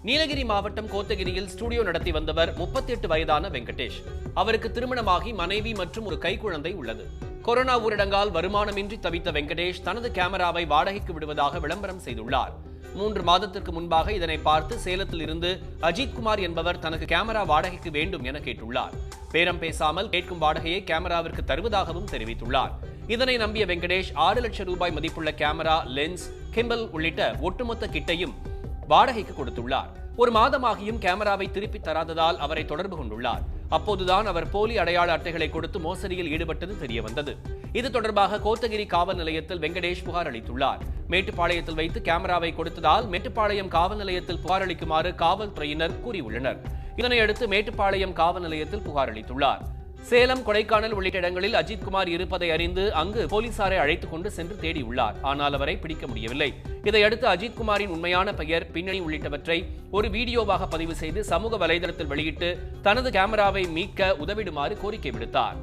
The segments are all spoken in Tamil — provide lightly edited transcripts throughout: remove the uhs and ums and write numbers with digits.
நீலகிரி மாவட்டம் கோத்தகிரியில் ஸ்டுடியோ நடத்தி வந்தவர் 38 வயதான வெங்கடேஷ். அவருக்கு திருமணமாகி மனைவி மற்றும் ஒரு கைக்குழந்தை உள்ளது. கொரோனா ஊரடங்கால் வருமானமின்றி தவித்த வெங்கடேஷ் தனது கேமராவை வாடகைக்கு விடுவதாக விளம்பரம் செய்துள்ளார். 3 மாதத்திற்கு முன்பாக இதனை பார்த்து சேலத்தில் இருந்து அஜித்குமார் என்பவர் தனக்கு கேமரா வாடகைக்கு வேண்டும் என கேட்டுள்ளார். பேரம் பேசாமல் கேட்கும் வாடகையை கேமராவிற்கு தருவதாகவும் தெரிவித்துள்ளார். இதனை நம்பிய வெங்கடேஷ் 6 லட்சம் ரூபாய் மதிப்புள்ள கேமரா, லென்ஸ், கிம்பல் உள்ளிட்ட ஒட்டுமொத்த கிட்டையும் வாடகைக்கு கொடுத்துள்ளார். ஒரு மாதமாகியும் கேமராவை திருப்பி தராததால் அவரை தொடர்பு கொண்டுள்ளார். அப்போதுதான் அவர் போலி அடையாள அட்டைகளை கொடுத்து மோசடியில் ஈடுபட்டது தெரியவந்தது. இது தொடர்பாக கோத்தகிரி காவல் நிலையத்தில் வெங்கடேஷ் புகார் அளித்துள்ளார். மேட்டுப்பாளையத்தில் வைத்து கேமராவை கொடுத்ததால் மேட்டுப்பாளையம் காவல் நிலையத்தில் புகார் அளிக்குமாறு காவல்துறையினர் கூறியுள்ளனர். இதனையடுத்து மேட்டுப்பாளையம் காவல் நிலையத்தில் புகார் அளித்துள்ளார். சேலம், கொடைக்கானல் உள்ளிட்ட இடங்களில் அஜித்குமார் இருப்பதை அறிந்து அங்கு போலீசாரை அழைத்துக் கொண்டு சென்று தேடியுள்ளார். ஆனால் அவரை பிடிக்க முடியவில்லை. இதையடுத்து அஜித்குமாரின் உண்மையான பெயர், பின்னணி உள்ளிட்டவற்றை ஒரு வீடியோவாக பதிவு செய்து சமூக வலைதளத்தில் வெளியிட்டு தனது கேமராவை மீட்க உதவிடுமாறு கோரிக்கை விடுத்தார்.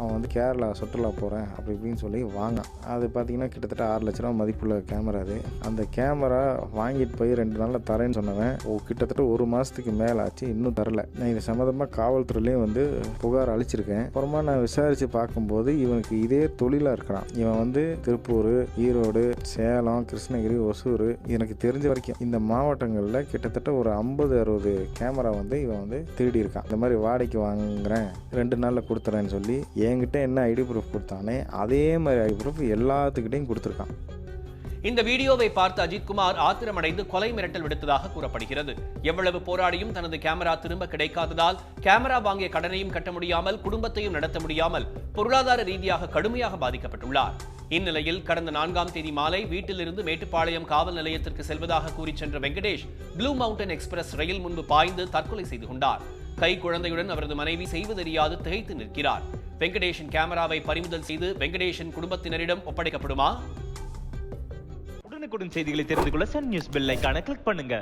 அவன் கேரளா சுற்றுலா போகிறேன் அப்படி இப்படின்னு சொல்லி வாங்கினான். அது பார்த்தீங்கன்னா கிட்டத்தட்ட 6 லட்ச ரூபா மதிப்புள்ள கேமரா. அது அந்த கேமரா வாங்கிட்டு போய் 2 நாளில் தரேன்னு சொன்னவன் கிட்டத்தட்ட 1 மாதத்துக்கு மேலே ஆச்சு, இன்னும் தரல. நான் இது சம்மந்தமாக காவல்துறையிலையும் புகார் அளிச்சிருக்கேன். அப்புறமா நான் விசாரித்து பார்க்கும்போது இவனுக்கு இதே தொழிலாக இருக்கிறான். இவன் திருப்பூர், ஈரோடு, சேலம், கிருஷ்ணகிரி, ஒசூர், எனக்கு தெரிஞ்ச வரைக்கும் இந்த மாவட்டங்களில் கிட்டத்தட்ட ஒரு 50-60 கேமரா இவன் திருடி இருக்கான். இந்த மாதிரி வாடகைக்கு வாங்குறேன் 2 நாளில் கொடுத்துறேன்னு சொல்லி என்கிட்ட என்ன ஐடி ப்ரூஃப் கொடுத்தானே அதே மாதிரி ஐடி ப்ரூஃப் எல்லாத்துக்கிட்டையும் கொடுத்துருக்கான். இந்த வீடியோவை பார்த்து அஜித்குமார் ஆத்திரமடைந்து கொலை மிரட்டல் விடுத்ததாக கூறப்படுகிறது. எவ்வளவு போராடியும் தனது கேமரா திரும்ப கிடைக்காததால் கேமரா வாங்கிய கடனையும் கட்ட முடியாமல், குடும்பத்தையும் நடத்த முடியாமல் பொருளாதார ரீதியாக கடுமையாக பாதிக்கப்பட்டுள்ளார். இந்நிலையில் கடந்த 4ஆம் தேதி மாலை வீட்டிலிருந்து மேட்டுப்பாளையம் காவல் நிலையத்திற்கு செல்வதாக கூறி சென்ற வெங்கடேஷ் ப்ளூ மவுண்டன் எக்ஸ்பிரஸ் ரயில் முன்பு பாய்ந்து தற்கொலை செய்து கொண்டார். கை குழந்தையுடன் அவரது மனைவி செய்வதறியாது திகைத்து நிற்கிறார். வெங்கடேஷின் கேமராவை பறிமுதல் செய்து வெங்கடேஷின் குடும்பத்தினரிடம் ஒப்படைக்கப்படுமா? உடனுக்குடன் செய்திகளை தெரிந்து கொள்ள சன் நியூஸ் பெல் ஐகானை கிளிக் பண்ணுங்க.